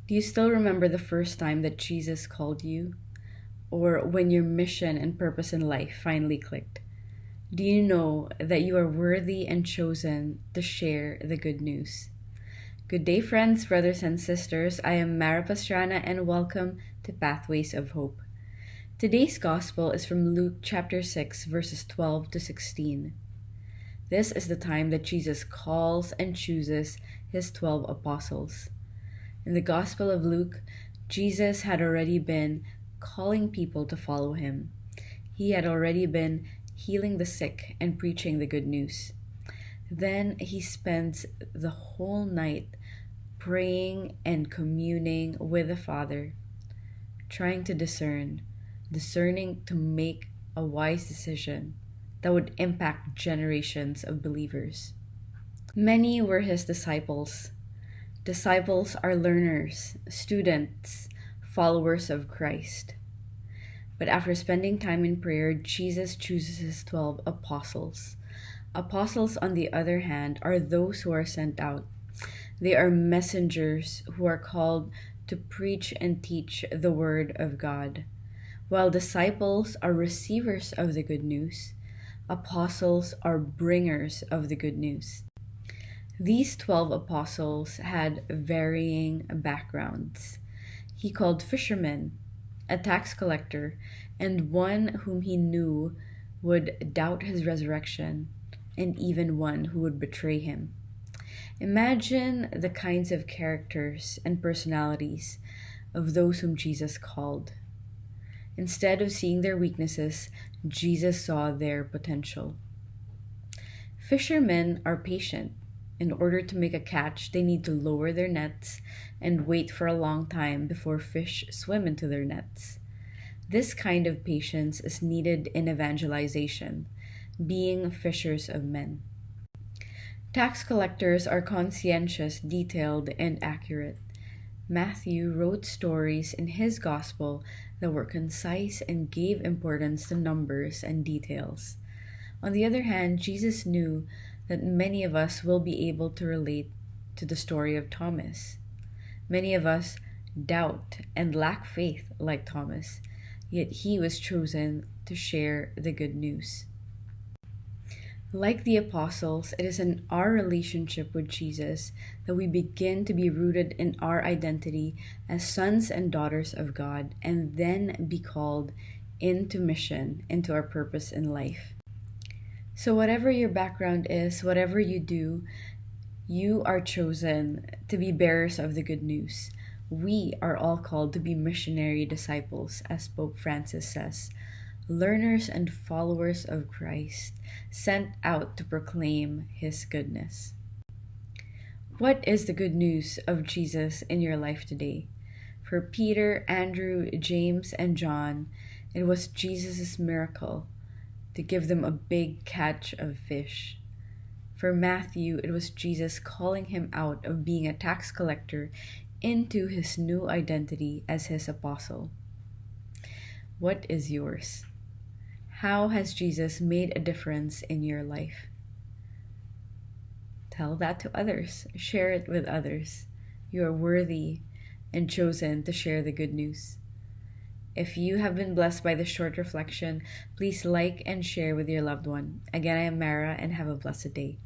Do you still remember the first time that Jesus called you? Or when your mission and purpose in life finally clicked? Do you know that you are worthy and chosen to share the good news? Good day, friends, brothers, and sisters. I am Pastrana, and welcome to Pathways of Hope. Today's Gospel is from Luke chapter 6, verses 12 to 16. This is the time that Jesus calls and chooses his 12 apostles. In the Gospel of Luke, Jesus had already been calling people to follow him. He had already been healing the sick and preaching the good news. Then he spends the whole night praying and communing with the Father, trying to discerning to make a wise decision that would impact generations of believers. Many were his disciples. Disciples are learners, students, followers of Christ. But after spending time in prayer, Jesus chooses his 12 apostles. Apostles, on the other hand, are those who are sent out. They are messengers who are called to preach and teach the word of God. While disciples are receivers of the good news, apostles are bringers of the good news. These 12 apostles had varying backgrounds. He called fishermen, a tax collector, and one whom he knew would doubt his resurrection, and even one who would betray him. Imagine the kinds of characters and personalities of those whom Jesus called. Instead of seeing their weaknesses, Jesus saw their potential. Fishermen are patient. In order to make a catch, they need to lower their nets and wait for a long time before fish swim into their nets. This kind of patience is needed in evangelization, being fishers of men. Tax collectors are conscientious, detailed, and accurate. Matthew wrote stories in his gospel that were concise and gave importance to numbers and details. On the other hand, Jesus knew that many of us will be able to relate to the story of Thomas. Many of us doubt and lack faith like Thomas, yet he was chosen to share the good news. Like the apostles, it is in our relationship with Jesus that we begin to be rooted in our identity as sons and daughters of God, and then be called into mission, into our purpose in life. So whatever your background is, whatever you do, you are chosen to be bearers of the good news. We are all called to be missionary disciples, as Pope Francis says, learners and followers of Christ, sent out to proclaim his goodness. What is the good news of Jesus in your life today? For Peter, Andrew, James, and John, it was Jesus' miracle to give them a big catch of fish. For Matthew, it was Jesus calling him out of being a tax collector into his new identity as his apostle. What is yours? How has Jesus made a difference in your life? Tell that to others. Share it with others. You are worthy and chosen to share the good news. If you have been blessed by this short reflection, please like and share with your loved one. Again, I am Mara, and have a blessed day.